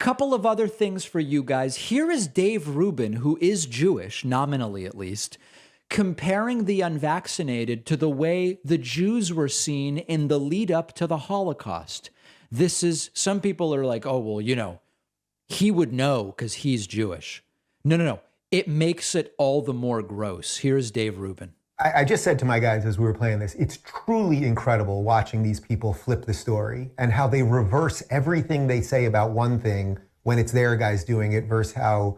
couple of other things for you guys. Here is Dave Rubin, who is Jewish, nominally at least, comparing the unvaccinated to the way the Jews were seen in the lead up to the Holocaust. This is, some people are like, oh, well, you know, he would know because he's Jewish. No. It makes it all the more gross. Here's Dave Rubin. I just said to my guys as we were playing this, it's truly incredible watching these people flip the story and how they reverse everything they say about one thing when it's their guys doing it versus how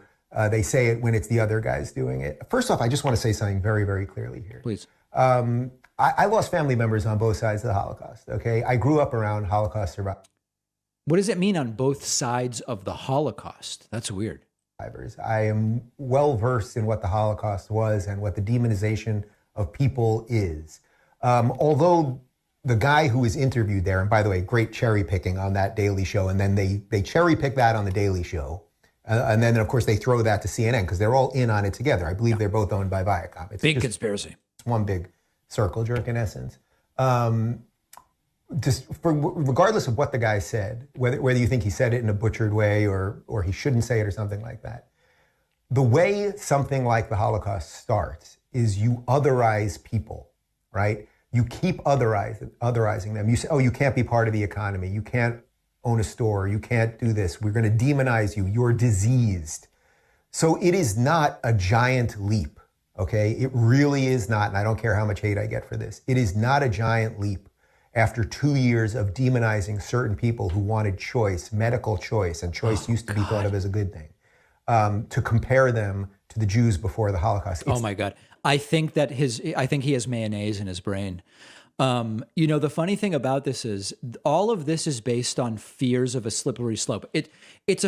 they say it when it's the other guys doing it. First off, I just want to say something very, very clearly here. Please. I lost family members on both sides of the Holocaust, okay? I grew up around Holocaust survivors. What does it mean on both sides of the Holocaust? That's weird. I am well versed in what the Holocaust was and what the demonization of people is. Although the guy who was interviewed there, and by the way, great cherry picking on that Daily Show, and then they cherry pick that on the Daily Show, and then of course they throw that to CNN because they're all in on it together. I believe they're both owned by Viacom. It's big conspiracy. It's one big circle jerk in essence. Regardless of what the guy said, whether you think he said it in a butchered way or he shouldn't say it or something like that, the way something like the Holocaust starts is you otherize people, right? You keep otherizing them. You say, oh, you can't be part of the economy. You can't own a store. You can't do this. We're going to demonize you. You're diseased. So it is not a giant leap, okay? It really is not, and I don't care how much hate I get for this. It is not a giant leap after 2 years of demonizing certain people who wanted choice, medical choice, and choice used to be thought of as a good thing, to compare them to the Jews before the Holocaust. Oh my God. I think he has mayonnaise in his brain. You know, the funny thing about this is all of this is based on fears of a slippery slope. It's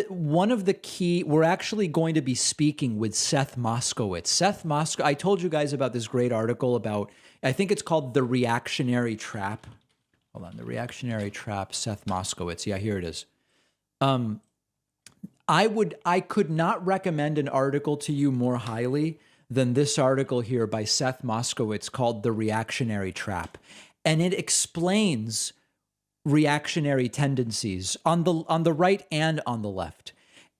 one of the key, we're actually going to be speaking with Seth Moskowitz. I told you guys about this great article about, I think it's called The Reactionary Trap. Hold on, The Reactionary Trap, Seth Moskowitz. Yeah, here it is. I could not recommend an article to you more highly than this article here by Seth Moskowitz called The Reactionary Trap. And it explains reactionary tendencies on the right and on the left.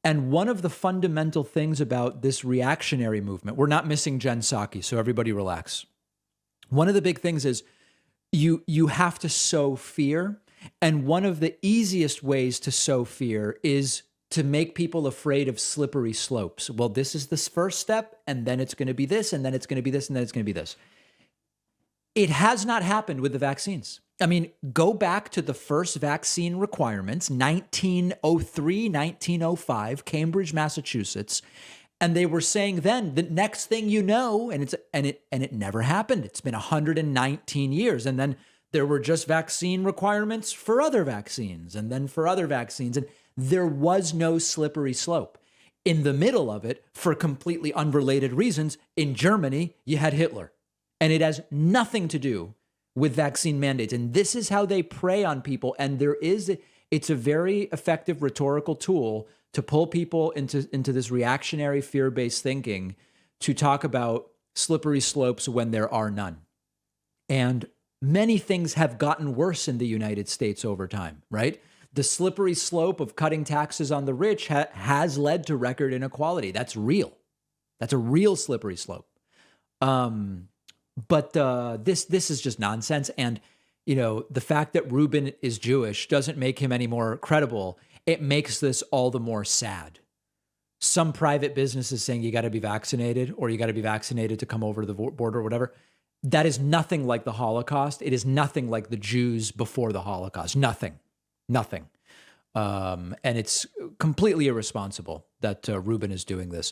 And one of the fundamental things about this reactionary movement, we're not missing Jen Psaki, so everybody relax. One of the big things is you have to sow fear. And one of the easiest ways to sow fear is to make people afraid of slippery slopes. Well, this is this first step, and then it's going to be this, and then it's going to be this, and then it's going to be this. It has not happened with the vaccines. I mean, go back to the first vaccine requirements, 1903, 1905, Cambridge, Massachusetts, and they were saying then the next thing you know, and it never happened. It's been 119 years, and then there were just vaccine requirements for other vaccines, and then for other vaccines, and there was no slippery slope. In the middle of it, for completely unrelated reasons, in Germany, you had Hitler. And it has nothing to do with vaccine mandates. And this is how they prey on people. And it's a very effective rhetorical tool to pull people into this reactionary fear-based thinking to talk about slippery slopes when there are none. And many things have gotten worse in the United States over time, right? The slippery slope of cutting taxes on the rich has led to record inequality. That's real. That's a real slippery slope. But this is just nonsense. And, you know, the fact that Rubin is Jewish doesn't make him any more credible. It makes this all the more sad. Some private business is saying you got to be vaccinated or you got to be vaccinated to come over to the border or whatever. That is nothing like the Holocaust. It is nothing like the Jews before the Holocaust. Nothing. And it's completely irresponsible that Rubin is doing this.